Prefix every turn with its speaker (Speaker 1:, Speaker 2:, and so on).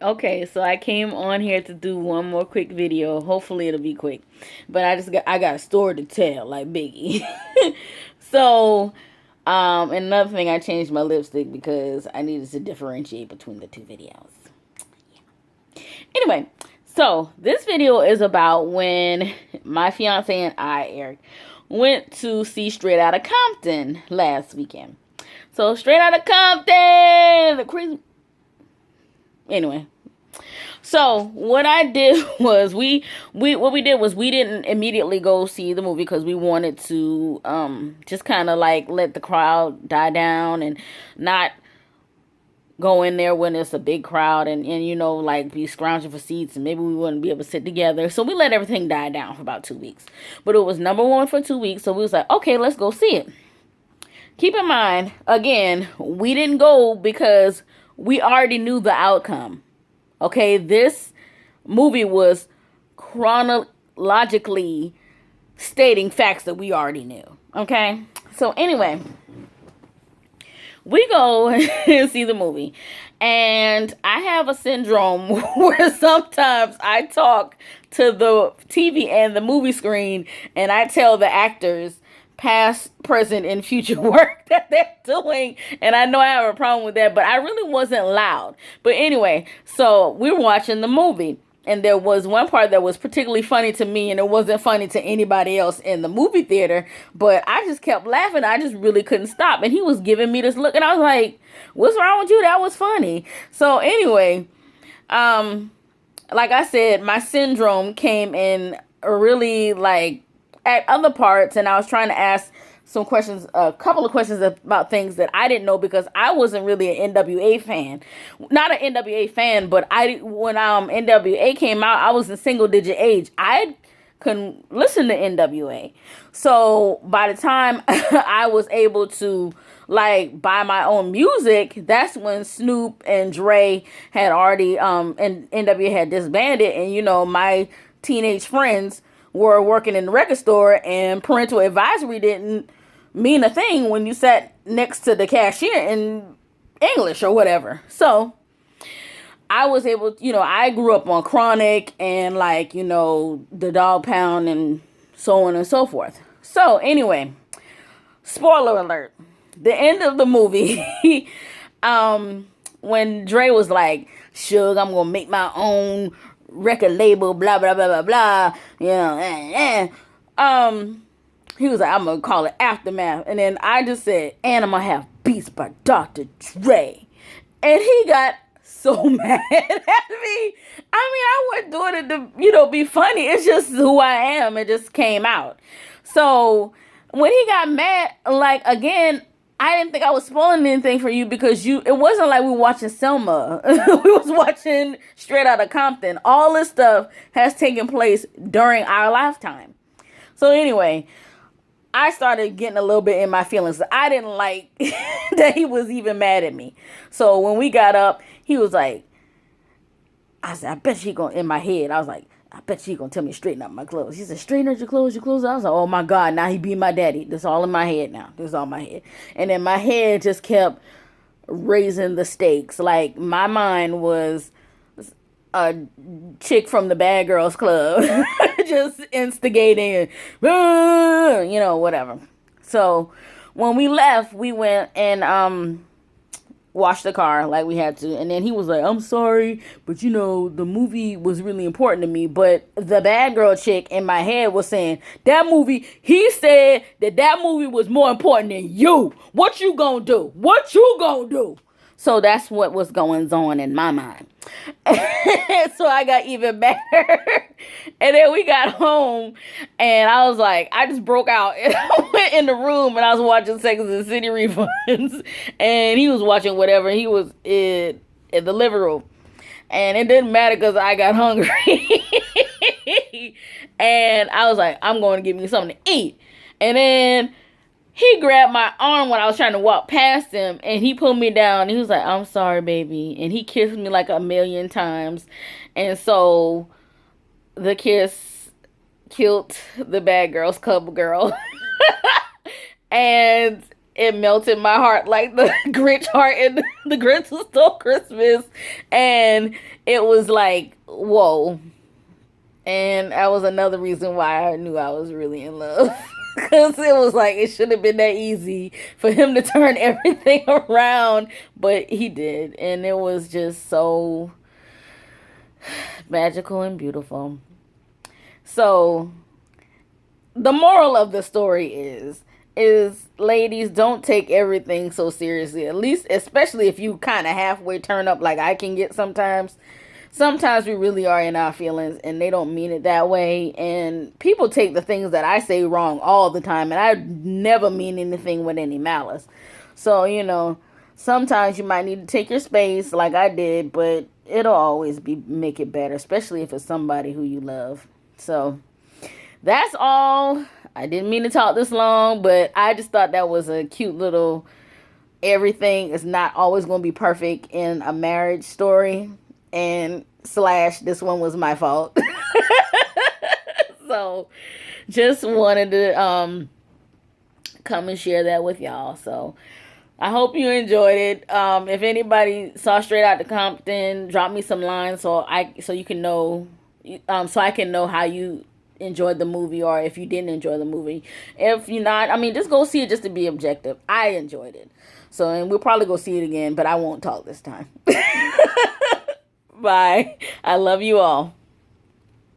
Speaker 1: Okay, so I came on here to do one more quick video. Hopefully it'll be quick. But I got a story to tell, like Biggie. So, and another thing, I changed my lipstick because I needed to differentiate between the two videos. Anyway, so this video is about when my fiance and I, Eric, went to see Straight Outta Compton last weekend. So Straight Outta Compton, the crazy. Anyway, so what I did was we didn't immediately go see the movie because we wanted to just kind of like let the crowd die down and not go in there when it's a big crowd and like be scrounging for seats and maybe we wouldn't be able to sit together. So we let everything die down for about 2 weeks. But it was number one for 2 weeks, so we was like, okay, let's go see it. Keep in mind, again, we didn't go because we already knew the outcome. Okay, this movie was chronologically stating facts that we already knew. Okay, so anyway, we go and see the movie, and I have a syndrome where sometimes I talk to the TV and the movie screen, and I tell the actors past, present, and future work that they're doing. And I know I have a problem with that, but I really wasn't loud. But anyway, so we were watching the movie. And there was one part that was particularly funny to me, and it wasn't funny to anybody else in the movie theater. But I just kept laughing. I just really couldn't stop. And he was giving me this look, and I was like, "What's wrong with you? That was funny." So anyway, like I said, my syndrome came in really like at other parts, and I was trying to ask some questions, a couple of questions about things that I didn't know because I wasn't really an NWA fan. Not an NWA fan, but when NWA came out, I was in single digit age. I couldn't listen to NWA. So by the time I was able to like buy my own music, that's when Snoop and Dre had already and NWA had disbanded, and my teenage friends were working in the record store, and parental advisory didn't mean a thing when you sat next to the cashier in English or whatever. So I was able, I grew up on Chronic and like, the Dog Pound and so on and so forth. So anyway, spoiler alert. The end of the movie, when Dre was like, "Suge, I'm gonna make my own record label, blah blah blah blah blah," he was like, "I'm gonna call it Aftermath," and then I just said, "And I'm gonna have beats by Dr. Dre," and he got so mad at me. I mean, I wasn't doing it to be funny. It's just who I am. It just came out. So when he got mad, like again, I didn't think I was spoiling anything for you because it wasn't like we were watching Selma. We was watching Straight Outta Compton. All this stuff has taken place during our lifetime. So anyway, I started getting a little bit in my feelings. I didn't like that he was even mad at me. So when we got up, he was like, I said, "I bet she gonna," in my head, I was like, "I bet she gonna tell me to straighten up my clothes." He said, "Straighten up your clothes, your clothes." I was like, "Oh my God, now he being my daddy." That's all in my head now. This is all in my head. And then my head just kept raising the stakes. Like my mind was a chick from the Bad Girls Club just instigating and whatever. So when we left, we went and washed the car like we had to, and then he was like, "I'm sorry, but the movie was really important to me." But the bad girl chick in my head was saying, "That movie, he said that movie was more important than you. What you gonna do? What you gonna do?" So that's what was going on in my mind. So I got even better. And then we got home, and I was like, I just broke out. And I went in the room, and I was watching Sex and the City refunds. And he was watching whatever. He was in the living room. And it didn't matter because I got hungry. And I was like, I'm going to get me something to eat. And then he grabbed my arm when I was trying to walk past him, and he pulled me down. He was like, "I'm sorry, baby." And he kissed me like 1,000,000 times. And so the kiss killed the Bad Girls Club girl. And it melted my heart like the Grinch heart in the Grinch Who Stole Christmas. And it was like, whoa. And that was another reason why I knew I was really in love. Because it was like, it should have been that easy for him to turn everything around. But he did. And it was just so magical and beautiful. So, the moral of the story is ladies, don't take everything so seriously. At least, especially if you kind of halfway turn up like I can get sometimes. Sometimes we really are in our feelings and they don't mean it that way. And people take the things that I say wrong all the time. And I never mean anything with any malice. So, sometimes you might need to take your space like I did. But it'll always make it better. Especially if it's somebody who you love. So, that's all. I didn't mean to talk this long. But I just thought that was a cute little everything is not always going to be perfect in a marriage story. And / this one was my fault. So just wanted to come and share that with y'all. So I hope you enjoyed it. If anybody saw Straight Outta Compton, drop me some lines so you can know so I can know how you enjoyed the movie or if you didn't enjoy the movie. If you're not, just go see it just to be objective. I enjoyed it. So, and we'll probably go see it again, but I won't talk this time. Bye. I love you all.